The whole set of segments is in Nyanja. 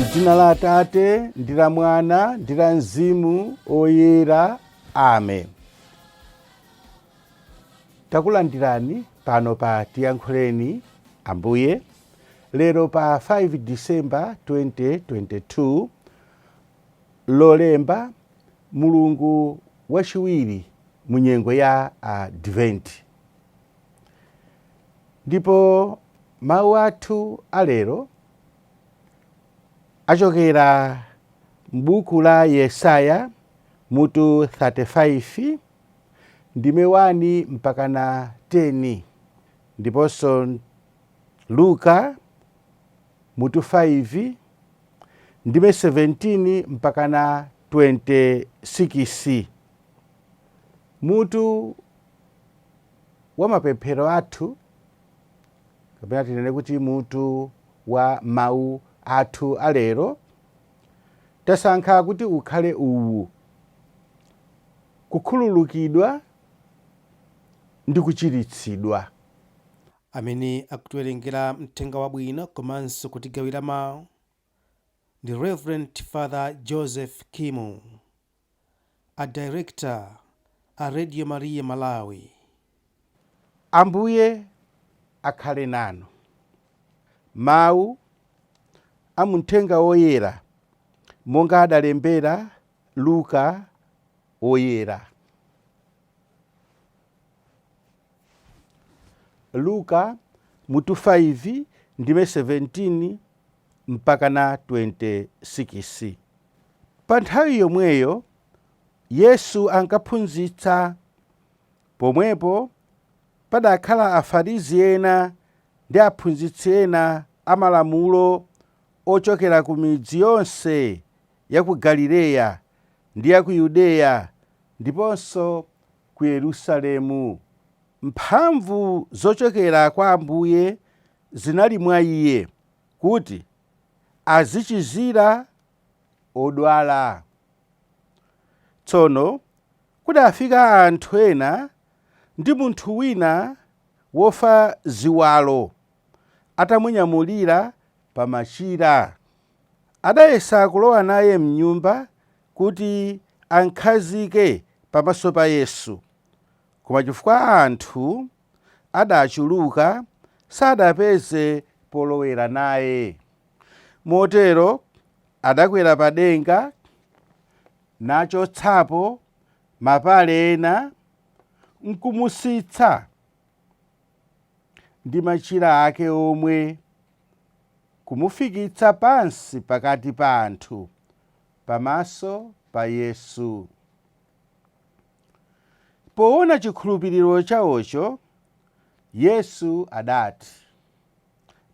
M'dzina la Atate ndi la Mwana ndi la Mzimu oyera. Amen. Takulandirani pano pa Tiyankhuleni Ambuye. Lero pa 5 December 2022, lolemba, mulungu wachiwiri mu nyengo ya Advent. Ndipo mawu athu alero achokera m'buku la Yesaya mutu 35 ndime 1 mpaka na 10, ndiponso Luka mutu 5 ndime 17 mpaka na 26. Mutu wa mapemphero athu, kapena tinene kuti mutu wa mawu athu alero, tasankha kuti ukhale uwu: kukhululukidwa ndi kuchiritsidwa. Amene akutiwerengera mthenga wabwino komanso kutigawira mawu ndi Reverend Father Joseph Kimu, a director a Radio Maria Malawi. Ambuye akhale nanu. Mawu a mthenga woyera monga adalembera Luka woyera. Luka mutu 5 ndime 17 mpaka na 26. Pa nthawi yomweyo Yesu ankaphunzitsa. Pomwepo padakhala Afarisi ena ndi aphunzitsi ena amalamulo ochokera ku midzi yonse ya ku Galileya ndi ya ku Yudeya ndiponso ku Yerusalemu. Mphamvu zochokera kwa Ambuye zinali mwa Iye kuti azichizira odwala. Tsono kudafika anthu ena ndi munthu wina wofa ziwalo atamunyamulira pa machira. Adayesa kulowa naye m'nyumba kuti ankhazike pamaso pa Yesu, koma chifukwa anthu adachuluka sadapeze polowera naye. Motero adakwera pa denga nachotsapo mapale ena nkumusitsa ndi machira ake omwe, kumufikitsa pansi pakati pa anthu pamaso pa Yesu. Poona chikhulupiriro chawocho, Yesu adati,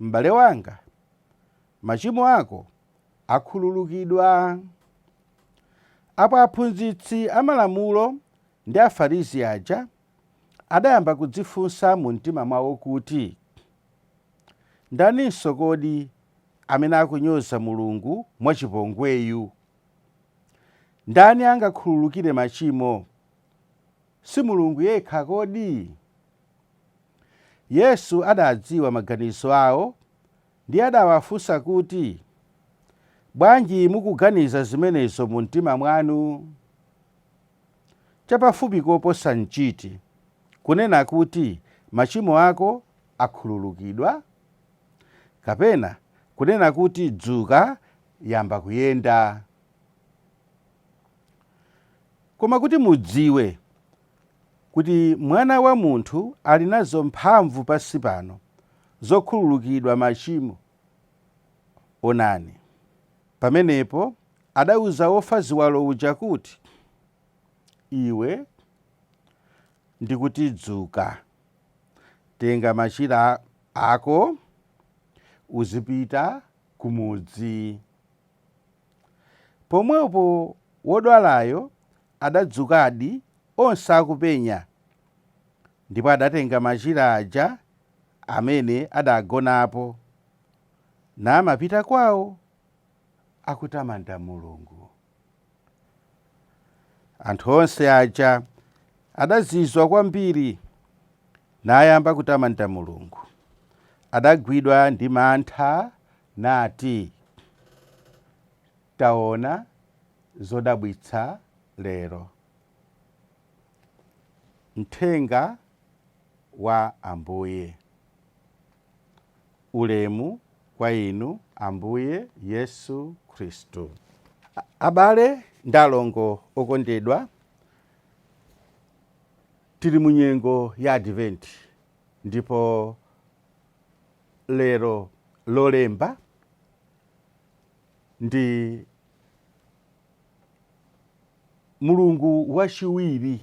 m'bale wanga, machimo ako akhululukidwa. Apo aphunzitsi amalamulo ndi Afarisi aja adayamba kudzifunsa mu mtima mwawo kuti, ndaninso kodi amene akunyoza Mulungu mwachipongweyu? Ndani angakhululukire machimo? Si Mulungu yekha kodi? Yesu adadziwa maganizo awo ndi adawafunsa kuti, bwanji mukuganiza zimenezo mu mtima mwanu? Chapafupi koposa nchiti kunena kuti machimo ako akhululukidwa, kapena kunena kuti dzuka yamba kuyenda? Koma kuti mudziwe kuti Mwana wa Munthu ali nazo mphamvu pansi pano zokhululukidwa machimo, onani. Pamenepo adawuza wofa ziwalo uja kuti, iwe ndikuti dzuka, tenga machira ako uzipita kumudzi. Pomwepo wodwalayo adadzukadi onse akupenya, ndipo adatenga machira aja amene adagonapo namapita kwawo akutamanda Mulungu. Anthu onse aja adazizwa kwambiri nayamba kutamanda Mulungu. Adagwidwa ndi mantha nati, taona zodabwitsa lero. Mthenga wa Ambuye. Ulemu kwa inu Ambuye Yesu Khristu. Abale ndalongo okondedwa, tili munyengo ya Advent, ndipo lero lolemba ndi mulungu wachiwiri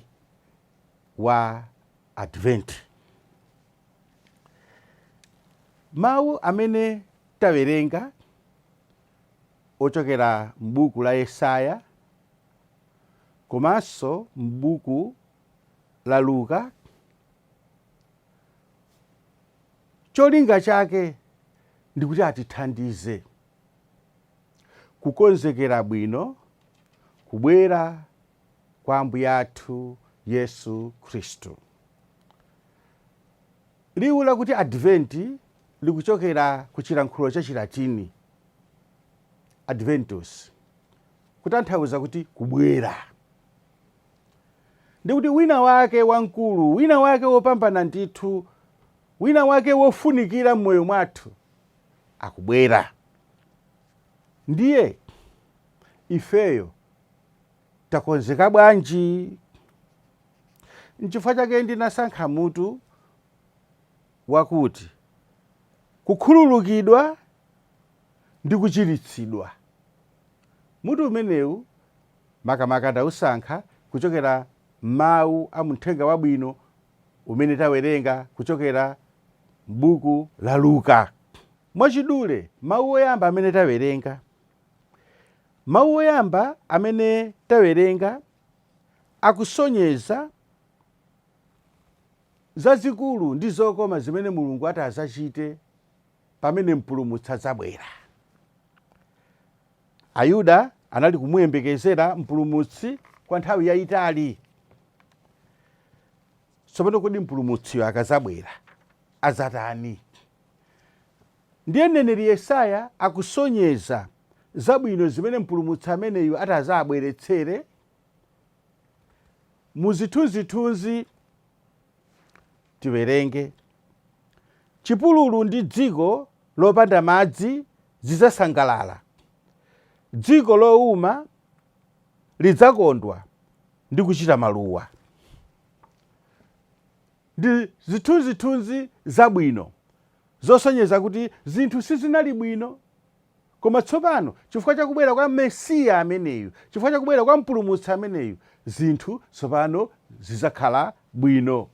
wa Advent. Mawu amene tawerenga ochokera m'buku la Yesaya komanso m'buku la Luka, cholinga chake ndikuti atithandize kukonzekera bwino kubwera kwa Ambuye athu Yesu Khristu. Liwu lakuti Advent likuchokera ku chilankhulo cha Chilatini Adventus, kutanthauza kuti kubwera. Ndikuti wina wake wamkulu, wina wake wopambana ndithu, wina wake wofunikira m'moyo mwathu akubwera. Ndiye ifeyo takonzeka bwanji? N'chifukwa chake ndinasankha mutu wakuti kukhululukidwa ndi kuchiritsidwa. Mutu umenewu makamaka ndausankha kuchokera mawu a Muthenga Wabwino umene tawerenga kuchokera m'buku la Luka. Mwachidule, mawu oyamba amene tawerenga, mawu oyamba amene tawerenga akusonyeza zazikulu ndi zokoma zimene Mulungu atazachite pamene mpulumutsi adzabwera. Ayuda anali kumuyembekezera mpulumutsi kwa nthawi yayitali. Tsopano kodi mpulumutsiyo akazabwera azatani? Ndiye mneneri Yesaya akusonyeza zabwino zimene mpulumutsi ameneyu atazabweretsere muzithunzithunzi. Tiwerenge: chipululu ndi dziko lopanda madzi zidzasangalala, dziko lowuma lidzakondwa ndi kuchita maluwa. Ndi zithunzithunzi zabwino zosonyeza kuti zinthu sizinali bwino, koma tsopano chifukwa chakubwera kwa Mesiya ameneyu, chifukwa chakubwera kwa mpulumutsi ameneyu, zinthu tsopano zidzakhala bwino.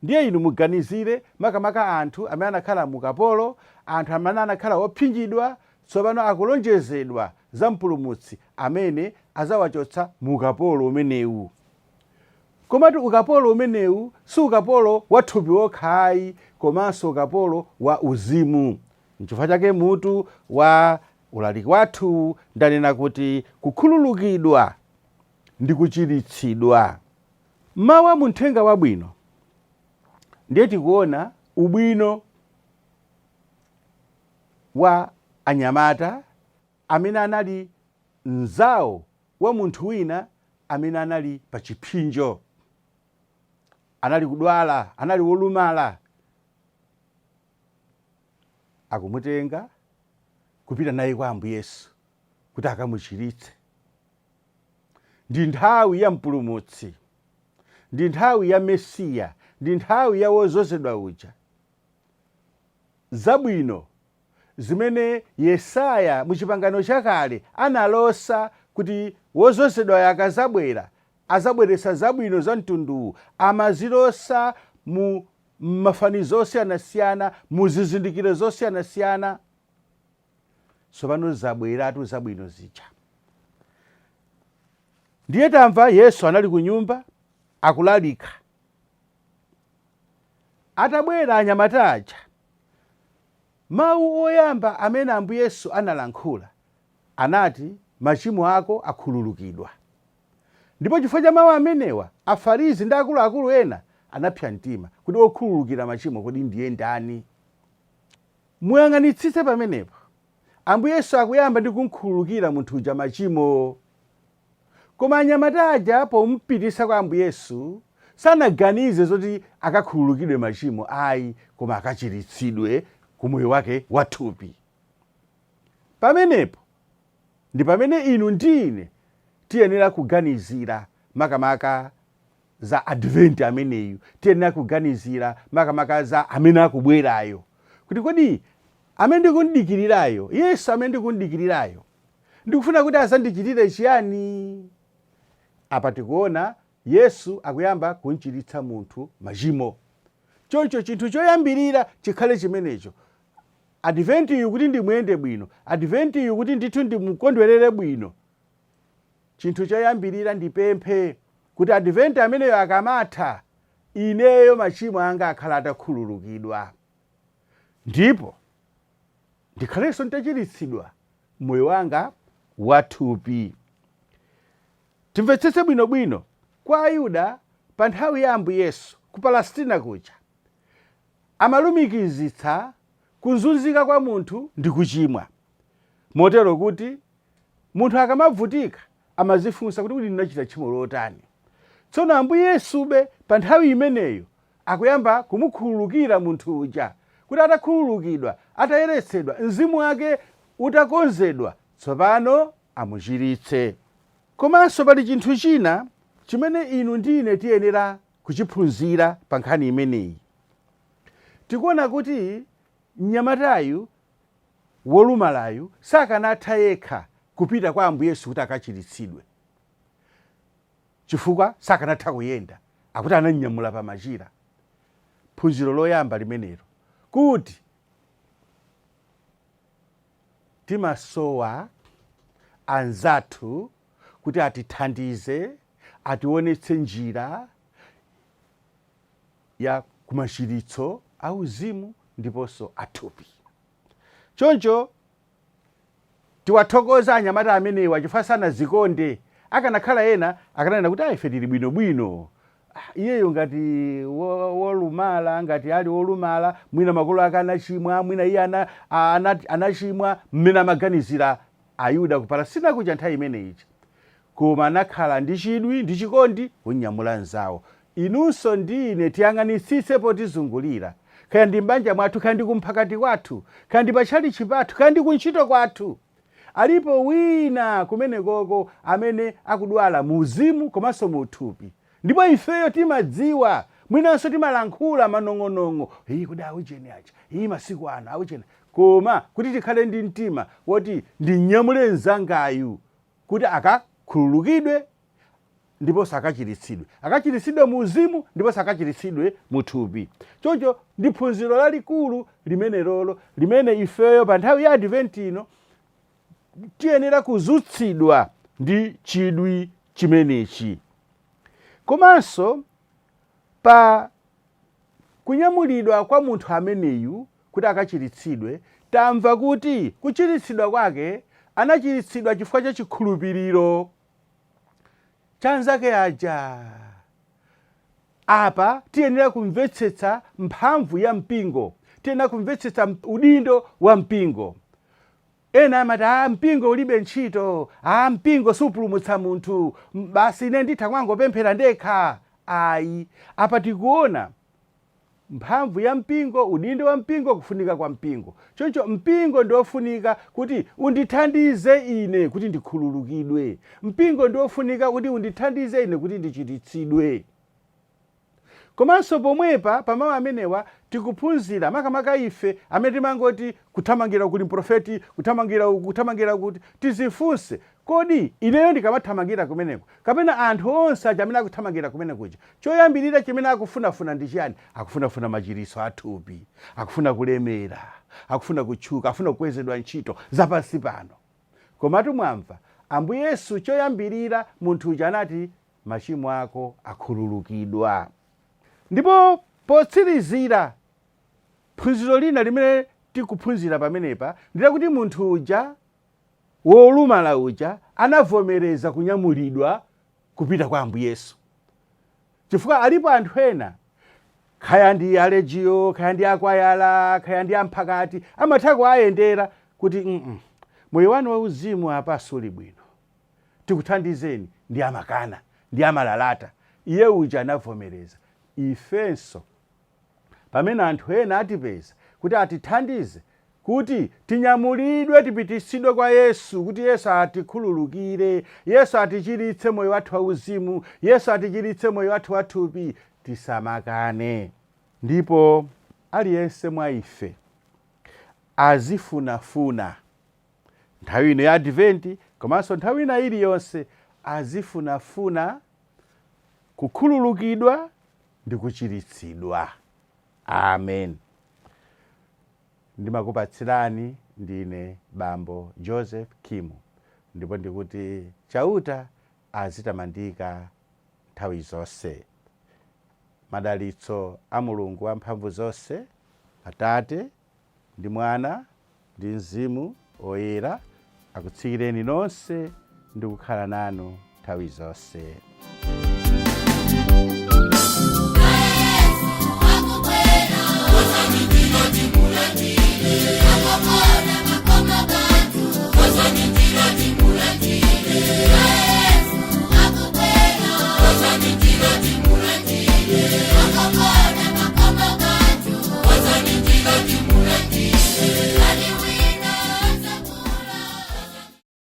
Ndiye inu muganizire makamaka anthu amene anakhala mukapolo, anthu amene anakhala opsinjidwa, tsopano akulonjezedwa za mpulumutsi amene azawachotsa mukapolo umenewu. Komatu ukapolo umenewu si ukapolo wa thupi wokhayi, komanso ukapolo wa uzimu. N'chifukwa chake mutu wa ulaliki wathu ndanena kuti kukhululukidwa ndi kuchiritsidwa. Mawu a Muthenga Wabwino ndiye tikuona ubwino wa anyamata amene anali mzawo wa munthu wina amene anali pa chipsinjo, anali kudwala, anali wolumala. Akumutenga kupita naye kwa Ambuye Yesu kuti akamuchiritse. Ndi nthawi ya mpulumutsi, ndi nthawi ya Mesiya, ndi nthawi ya wozozedwa uja. Zabwino zimene Yesaya muchipangano chakale analosa kuti wozozedwa akazabwera azabweretsa zabwino za mtunduwu, amazilosa mu mafanizo osiyanasiyana, mu zizindikiro zosiyanasiyana. Tsopano zabweratu zabwino zija. Ndiye tamva Yesu anali ku nyumba akulalika. Atabwera anyamata aja, mawu oyamba amene Ambuye Yesu analankhula anati machimo ako akhululukidwa. Ndipo chifukwa cha mawu amenewa Afarisi ndi akuluakulu ena anapsa mtima kuti okhululukira machimo kodi ndiye ndani? Muyang'anitsitse pamenepo. Ambuye Yesu akuyamba ndi kumkhululukira munthu uja machimo. Koma anyamata aja pomupitisa kwa Ambuye Yesu sanaganize zoti akakhululukidwe machimo ayi, koma akachiritsidwe ku moyo wake wathupi. Pamenepo ndi pamene inu ndine tiyenera kuganizira makamaka za advent ameneyu, tiyenera kuganizira makamaka za amene akubwerayo, kuti kodi amene ndikundikirirayo, Yesu amene ndikundikirirayo, ndikufuna kuti azandichitire chiyani? Apa tikuona Yesu akuyamba kunchiritsa munthu machimo. Choncho chinthu choyambirira chikhale chimenecho. Advent yu kuti ndimuyende bwino, advent yu kuti ndithu ndimukondwerere bwino. Chinthu choyambirira ndipemphe kuti advent ameneyo akamatha, ineyo machimo anga akhala atakhululukidwa, ndipo ndikhalenso nditachiritsidwa moyo wanga wathupi. Timvetsetse bwinobwino, kwa Ayuda pa nthawi ya Ambuye Yesu ku Palestina kuja amalumikizitsa kuzunzika kwa munthu ndi kuchimwa, motero kuti munthu akamavutika amazifunsa kuti ndinachita tchimo lotani. Tsono Ambuye Yesube pa nthawi imeneyo akuyamba kumukhululukira munthu uja, kuti atakhululukidwa, atayeretsedwa, mzimu wake utakonzedwa, tsopano amuchiritse. Komanso pali chinthu china chimene inu ndine tiyenera kuchiphunzira pa nkhani imeneyi. Tikuona kuti mnyamatayu wolumalayu sakanatha yekha kupita kwa Ambuye Yesu kuti akachiritsidwe, chifukwa sakanatha kuyenda, akuti ananyamula pa machira. Phunziro loyamba limenelo, kuti timasowa anzathu kuti atithandize, ationetse njira ya kumachiritso auzimu ndiponso athupi. Choncho tiwathokoza anyamata amenewa chifukwa sanazikonde. Akanakhala ena akanena kuti ife tili bwinobwino, iyeyo ngati wolumala, ngati ali wolumala, mwina makolo ake anachimwa, mwina iye anachimwa, mmene amaganizira Ayuda ku Palestina kuja nthawi imeneyi. Koma anakhala ndi chidwi ndi chikondi kunyamula nzawo. Inunso ndine tiyang'anitsitse potizungulira, kaya ndi mbanja mwathu, kaya ndi kumphakati kwathu, kaya ndi pachalichi pathu, kaya ndi kuntchito kwathu, alipo wina kumenekoko amene akudwala mu uzimu komanso mu thupi. Ndipo ifeyo timadziwa, mwinanso timalankhula manong'onong'o, kuti aucheni aja, masiku ano aucheni. Koma kuti tikhale ndi mtima woti ndinyamule nzangayu kuti akakhululukidwe ndiponso akachiritsidwe mu uzimu ndiponso akachiritsidwe mu thupi. Choncho ndi phunziro lalikulu limenelolo limene ifeyo pa nthawi ya advent ino tiyenera kuzutsidwa ndi chidwi chimenechi. Komanso pa kunyamulidwa kwa munthu ameneyu kuti akachiritsidwe, tamva kuti kuchiritsidwa kwake anachiritsidwa chifukwa cha chikhulupiriro cha anzake aja. Apa tiyenera kumvetsetsa mphamvu ya mpingo, tiyenera kumvetsetsa udindo wa mpingo. Ena amati mpingo ulibe ntchito, mpingo supulumutsa munthu, basi ine nditha kwangopemphera ndekha. Ayi, apa tikuona mphamvu ya mpingo, udindo wa mpingo, kufunika kwa mpingo. Choncho mpingo ndiofunika kuti undithandize ine kuti ndikhululukidwe. Mpingo ndiofunika kuti undithandize ine kuti ndichiritsidwe. Komanso pomwepa pamawu amenewa tikuphunzira makamaka ife amene timangoti kuthamangira kuli mprofeti, kuthamangira kuti tizifunse, kodi ineyo ndikamathamangira kumeneko kapena anthu onse aja amene akuthamangira kumene kuja, choyambirira chimene akufunafuna ndi chiyani? Akufunafuna machiritso athupi, akufuna kulemera, akufuna kutchuka, akufuna kukwezedwa ntchito zapansi pano. Komatu mwamva Ambuye Yesu choyambirira munthu uja anati machimo ako akhululukidwa. Ndipo potsirizira phunziro lina limene tikuphunzira pamenepa ndikuti munthu uja wolumala uja anavomereza kunyamulidwa kupita kwa Ambuye Yesu. Chifukwa alipo anthu ena, kaya ndi alejiyo, kaya ndi akwayala, kaya ndi amphakati, amatha kuayendera kuti moyo wanu wauzimu apa suli bwino, tikuthandizeni, ndi amakana, ndi amalalata. Iye uja anavomereza. Ifenso pamene anthu ena atipeza kuti atithandize kuti tinyamulidwe tipitisidwe kwa Yesu, kuti Yesu atikhululukire, Yesu atichiritse moyo wathu wauzimu, Yesu atichiritse moyo wathu wathupi, tisamakane. Ndipo aliyense mwa ife azifunafuna nthawi ino ya Adventi, komanso nthawi ina iliyonse azifunafuna kukhululukidwa ndi kuchiritsidwa. Amen. Ndimakupatsirani ndine Bambo Joseph Kimu, ndipo ndikuti chauta azitamandika nthawi zonse. Madalitso a Mulungu wamphamvu zonse, Atate ndi Mwana ndi Mzimu Woyera akutsikireni nonse ndi kukhala nanu nthawi zonse. Akakona makoma bantu, kosa nitira